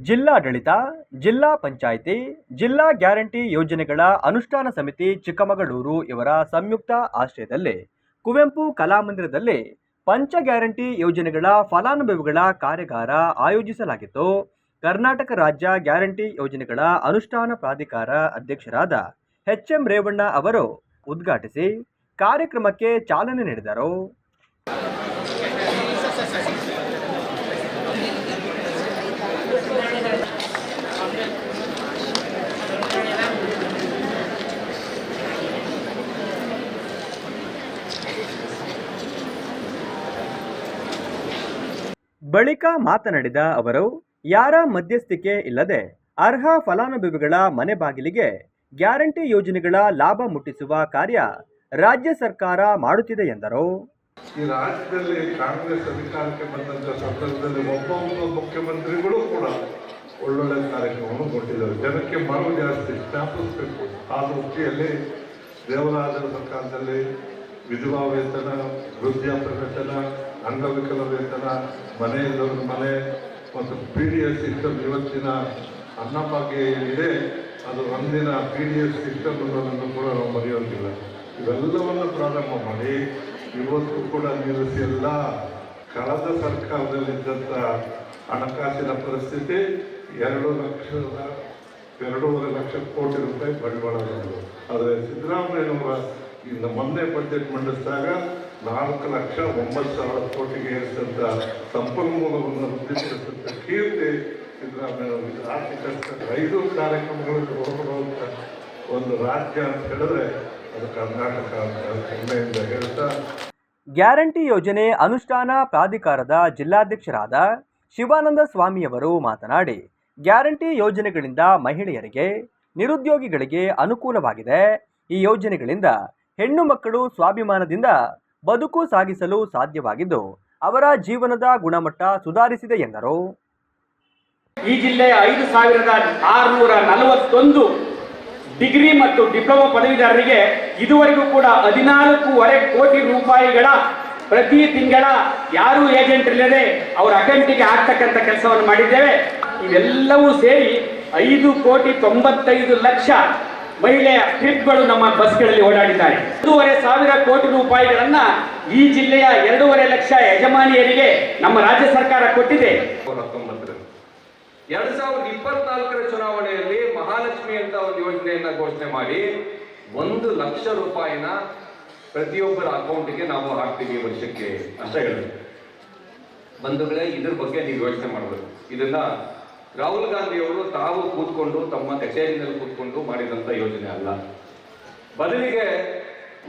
ಜಿಲ್ಲಾಡಳಿತ, ಜಿಲ್ಲಾ ಪಂಚಾಯಿತಿ, ಜಿಲ್ಲಾ ಗ್ಯಾರಂಟಿ ಯೋಜನೆಗಳ ಅನುಷ್ಠಾನ ಸಮಿತಿ ಚಿಕ್ಕಮಗಳೂರು ಇವರ ಸಂಯುಕ್ತ ಆಶ್ರಯದಲ್ಲಿ ಕುವೆಂಪು ಕಲಾಮಂದಿರದಲ್ಲಿ ಪಂಚ ಗ್ಯಾರಂಟಿ ಯೋಜನೆಗಳ ಫಲಾನುಭವಿಗಳ ಕಾರ್ಯಾಗಾರ ಆಯೋಜಿಸಲಾಗಿತ್ತು. ಕರ್ನಾಟಕ ರಾಜ್ಯ ಗ್ಯಾರಂಟಿ ಯೋಜನೆಗಳ ಅನುಷ್ಠಾನ ಪ್ರಾಧಿಕಾರ ಅಧ್ಯಕ್ಷರಾದ ಎಚ್.ಎಂ. ರೇವಣ್ಣ ಅವರು ಉದ್ಘಾಟಿಸಿ ಕಾರ್ಯಕ್ರಮಕ್ಕೆ ಚಾಲನೆ ನೀಡಿದರು. ಬಳಿಕ ಮಾತನಾಡಿದ ಅವರು, ಯಾರ ಮಧ್ಯಸ್ಥಿಕೆ ಇಲ್ಲದೆ ಅರ್ಹ ಫಲಾನುಭವಿಗಳ ಮನೆ ಬಾಗಿಲಿಗೆ ಗ್ಯಾರಂಟಿ ಯೋಜನೆಗಳ ಲಾಭ ಮುಟ್ಟಿಸುವ ಕಾರ್ಯ ರಾಜ್ಯ ಸರ್ಕಾರ ಮಾಡುತ್ತಿದೆ ಎಂದರು. ಈ ರಾಜ್ಯದಲ್ಲಿ ಕಾಂಗ್ರೆಸ್ ಅಧಿಕಾರಕ್ಕೆ ಬಂದಂತ ಸಂದರ್ಭದಲ್ಲಿ ಒಬ್ಬ ಮುಖ್ಯಮಂತ್ರಿಗಳು ಕೂಡ ಒಳ್ಳೊಳ್ಳೆ ಕಾರ್ಯಕ್ರಮವನ್ನು ಕೊಟ್ಟಿದ್ದಾರೆ. ಜನಕ್ಕೆ ಮನವು ಜಾಸ್ತಿ ಜ್ಞಾಪಿಸಬೇಕು. ಆ ದೃಷ್ಟಿಯಲ್ಲಿ ದೇವರಾಜರ ಸರ್ಕಾರದಲ್ಲಿ ವಿಧವಾ ವೇತನ, ವೃದ್ಧಾಪ್ಯ ವೇತನ, ಅಂಗವಿಕಲ ವೇತನ, ಮನೆ ಇಲ್ಲದವ್ರ ಮನೆ ಮತ್ತು PDS ಸಿಸ್ಟಮ್ ಇವತ್ತಿನ ಅನ್ನಭಾಗ್ಯ ಏನಿದೆ ಅದು ಒಂದಿನ PDS ಸಿಸ್ಟಮ್ ಅನ್ನೋದನ್ನು ಕೂಡ ನಾವು ಮರೆಯೋದಿಲ್ಲ. ಇವೆಲ್ಲವನ್ನು ಪ್ರಾರಂಭ ಮಾಡಿ ಇವತ್ತು ಕೂಡ ನಿಲ್ಲಿಸಿ ಎಲ್ಲ ಕಳೆದ ಸರ್ಕಾರದಲ್ಲಿದ್ದಂಥ ಹಣಕಾಸಿನ ಪರಿಸ್ಥಿತಿ 2.5 ಲಕ್ಷ ಕೋಟಿ ರೂಪಾಯಿ ಬಂಡವಾಳ ಬಂದರು. ಆದರೆ ಸಿದ್ದರಾಮಯ್ಯನವರ ಇನ್ನು ಮೊನ್ನೆ ಬಜೆಟ್ ಮಂಡಿಸಿದಾಗ 4,09,000 ಕೋಟಿಗೆ ಏರಿಸಿದಂಥ ಸಂಪನ್ಮೂಲವನ್ನು ವೃದ್ಧಿಪಡಿಸಿದಂಥ ಕೀರ್ತಿ ಸಿದ್ದರಾಮಯ್ಯ. ಆರ್ಥಿಕ 5 ಕಾರ್ಯಕ್ರಮಗಳನ್ನು ಹೊರಬರುವಂಥ ಒಂದು ರಾಜ್ಯ ಅಂತ ಹೇಳಿದ್ರೆ ಅದು ಕರ್ನಾಟಕ ಅಂತ ಹೆಮ್ಮೆಯಿಂದ ಹೇಳ್ತಾ. ಗ್ಯಾರಂಟಿ ಯೋಜನೆ ಅನುಷ್ಠಾನ ಪ್ರಾಧಿಕಾರದ ಜಿಲ್ಲಾಧ್ಯಕ್ಷರಾದ ಶಿವಾನಂದ ಸ್ವಾಮಿಯವರು ಮಾತನಾಡಿ, ಗ್ಯಾರಂಟಿ ಯೋಜನೆಗಳಿಂದ ಮಹಿಳೆಯರಿಗೆ, ನಿರುದ್ಯೋಗಿಗಳಿಗೆ ಅನುಕೂಲವಾಗಿದೆ. ಈ ಯೋಜನೆಗಳಿಂದ ಹೆಣ್ಣು ಮಕ್ಕಳು ಸ್ವಾಭಿಮಾನದಿಂದ ಬದುಕು ಸಾಗಿಸಲು ಸಾಧ್ಯವಾಗಿದ್ದು ಅವರ ಜೀವನದ ಗುಣಮಟ್ಟ ಸುಧಾರಿಸಿದೆ ಎಂದರು. ಈ ಜಿಲ್ಲೆಯ 5,641 ಡಿಗ್ರಿ ಮತ್ತು ಡಿಪ್ಲೊಮಾ ಪದವೀಧರರಿಗೆ ಇದುವರೆಗೂ ಕೂಡ 14.5 ಕೋಟಿ ರೂಪಾಯಿಗಳ ಪ್ರತಿ ತಿಂಗಳ ಯಾರು ಏಜೆಂಟ್ ಇಲ್ಲದೆ ಅವರ ಅಕೌಂಟಿಗೆ ಆಗ್ತಕ್ಕಂಥ ಕೆಲಸವನ್ನು ಮಾಡಿದ್ದೇವೆ. ಇವೆಲ್ಲವೂ ಸೇರಿ 5,95,00,000 ಮಹಿಳೆಯ ಟ್ರಿಪ್ಗಳು ನಮ್ಮ ಬಸ್ಗಳಲ್ಲಿ ಓಡಾಡಿದ್ದಾರೆ. 1,500 ಕೋಟಿ ರೂಪಾಯಿಗಳನ್ನ ಈ ಜಿಲ್ಲೆಯ 2.5 ಲಕ್ಷ ಯಜಮಾನಿಯರಿಗೆ ನಮ್ಮ ರಾಜ್ಯ ಸರ್ಕಾರ ಕೊಟ್ಟಿದೆ. 2024ರ ಚುನಾವಣೆಯಲ್ಲಿ ಮಹಾಲಕ್ಷ್ಮಿ ಅಂತ ಒಂದು ಯೋಜನೆಯನ್ನ ಘೋಷಣೆ ಮಾಡಿ 1 ಲಕ್ಷ ರೂಪಾಯಿನ ಪ್ರತಿಯೊಬ್ಬರ ಅಕೌಂಟ್ಗೆ ನಾವು ಹಾಕ್ತೀವಿ ವರ್ಷಕ್ಕೆ ಅಂತ ಹೇಳಿದ್ರು. ಬಂಧುಗಳೇ, ಇದ್ರ ಬಗ್ಗೆ ನೀವು ಯೋಚನೆ ಮಾಡಬೇಕು. ಇದನ್ನ ರಾಹುಲ್ ಗಾಂಧಿ ಅವರು ತಾವು ಕೂತ್ಕೊಂಡು ತಮ್ಮ ಕಚೇರಿನಲ್ಲಿ ಕೂತ್ಕೊಂಡು ಮಾಡಿದಂತ ಯೋಜನೆ ಅಲ್ಲ. ಬದಲಿಗೆ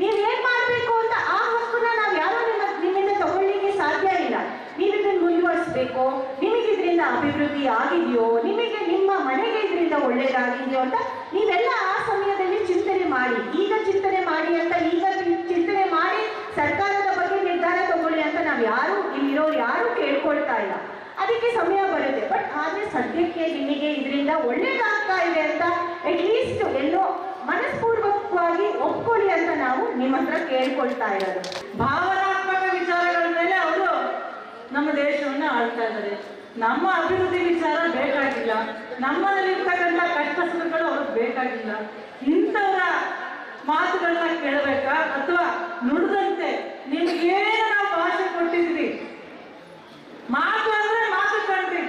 ನೀವೇನ್ ಮಾಡ್ಬೇಕು ಅಂತ ಆ ಹಕ್ಕನ್ನ ನಾವು ಯಾರು ನಿಮ್ಮಿಂದ ತಗೊಳ್ಳಿಕ್ಕೆ ಸಾಧ್ಯ ಇಲ್ಲ. ನೀವು ಇದನ್ನು ಮುಂದುವರಿಸಬೇಕು, ನಿಮಗೆ ಇದರಿಂದ ಅಭಿವೃದ್ಧಿ ಆಗಿದೆಯೋ, ನಿಮಗೆ ನಿಮ್ಮ ಮನೆಗೆ ಇದರಿಂದ ಒಳ್ಳೇದಾಗಿದೆಯೋ ಅಂತ ನೀವೆಲ್ಲ ಆ ಸಮಯದಲ್ಲಿ ಚಿಂತನೆ ಮಾಡಿ. ಈಗ ಚಿಂತನೆ ಮಾಡಿ ಅಂತ ಈಗ ಚಿಂತನೆ ಮಾಡಿ ಸರ್ಕಾರದ ಬಗ್ಗೆ ನಿರ್ಧಾರ ತಗೊಳ್ಳಿ ಅಂತ ನಾವು ಯಾರು ಇಲ್ಲಿರೋರು ಯಾರು ಕೇಳ್ಕೊಳ್ತಾ ಇಲ್ಲ. ಅದಕ್ಕೆ ಸಮಯ ಬರುತ್ತೆ. ಬಟ್ ಆದ್ರೆ ಸದ್ಯಕ್ಕೆ ನಿಮಗೆ ಇದರಿಂದ ಒಳ್ಳೇದಾಗ್ತಾ ಇದೆ ಅಂತ ಅಟ್ಲೀಸ್ಟ್ ಎಲ್ಲೋ ಮನಸ್ಪೂರ್ವಕವಾಗಿ ಒಪ್ಕೊಳ್ಳಿ ಅಂತ ನಾವು ನಿಮ್ಮ ಹತ್ರ ಕೇಳ್ಕೊಳ್ತಾ ಇರೋದು. ಭಾವನಾತ್ಮಕ ವಿಚಾರಗಳ ಮೇಲೆ ಅವರು ನಮ್ಮ ದೇಶವನ್ನ ಆಳ್ತಾ ಇದ್ದಾರೆ. ನಮ್ಮ ಅಭಿವೃದ್ಧಿ ವಿಚಾರ ಬೇಕಾಗಿಲ್ಲ, ನಮ್ಮಲ್ಲಿರ್ತಕ್ಕಂಥ ಕಷ್ಟ ಸುಖಗಳು ಅವ್ರಿಗೆ ಬೇಕಾಗಿಲ್ಲ. ಇಂಥವರ ಮಾತುಗಳನ್ನ ಕೇಳಬೇಕಾ ಅಥವಾ ನುಡಿದಂತೆ ನಿಮ್ಗೇನು ನಾವು ಭಾಷೆ ಕೊಟ್ಟಿದ್ವಿ, ಮಾತು ಅಂದ್ರೆ ಮಾತು ಕಂಡ್ರಿ,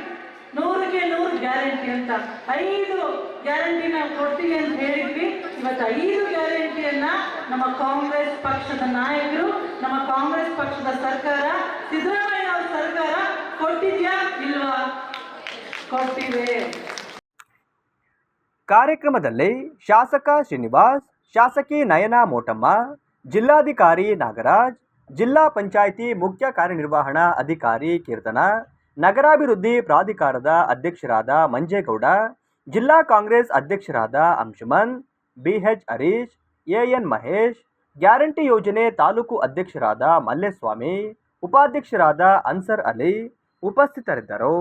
100ಕ್ಕೆ 100 ಗ್ಯಾರಂಟಿ ಅಂತ 5 ಗ್ಯಾರಂಟಿನ ಕೊಡ್ತೀವಿ ಅಂತ ಹೇಳಿದ್ವಿ. ಇವತ್ತು 5 ಗ್ಯಾರಂಟಿಯನ್ನ ನಮ್ಮ ಕಾಂಗ್ರೆಸ್ ಪಕ್ಷದ ನಾಯಕರು, ನಮ್ಮ ಕಾಂಗ್ರೆಸ್ ಪಕ್ಷದ ಸರ್ಕಾರ, ಸಿದ್ದರಾಮಯ್ಯ ಅವರ ಸರ್ಕಾರ ಕೊಟ್ಟಿದ್ಯಾ ಇಲ್ವಾ? ಕೊಟ್ಟಿವೆ. ಕಾರ್ಯಕ್ರಮದಲ್ಲಿ ಶಾಸಕ ಶ್ರೀನಿವಾಸ್, ಶಾಸಕಿ ನಯನಾ ಮೋಟಮ್ಮ, ಜಿಲ್ಲಾಧಿಕಾರಿ ನಾಗರಾಜ್, ಜಿಲ್ಲಾ ಪಂಚಾಯಿತಿ ಮುಖ್ಯ ಕಾರ್ಯನಿರ್ವಹಣಾ ಅಧಿಕಾರಿ ಕೀರ್ತನ, ನಗರಾಭಿವೃದ್ಧಿ ಪ್ರಾಧಿಕಾರದ ಅಧ್ಯಕ್ಷರಾದ ಮಂಜೇಗೌಡ, ಜಿಲ್ಲಾ ಕಾಂಗ್ರೆಸ್ ಅಧ್ಯಕ್ಷರಾದ Anshuman, BH Harish, AN Mahesh, guarantee ಯೋಜನೆ ತಾಲೂಕು ಅಧ್ಯಕ್ಷರಾದ ಮಲ್ಲೇಸ್ವಾಮಿ, ಉಪಾಧ್ಯಕ್ಷರಾದ ಅನ್ಸರ್ ಅಲಿ ಉಪಸ್ಥಿತರಿದ್ದರು.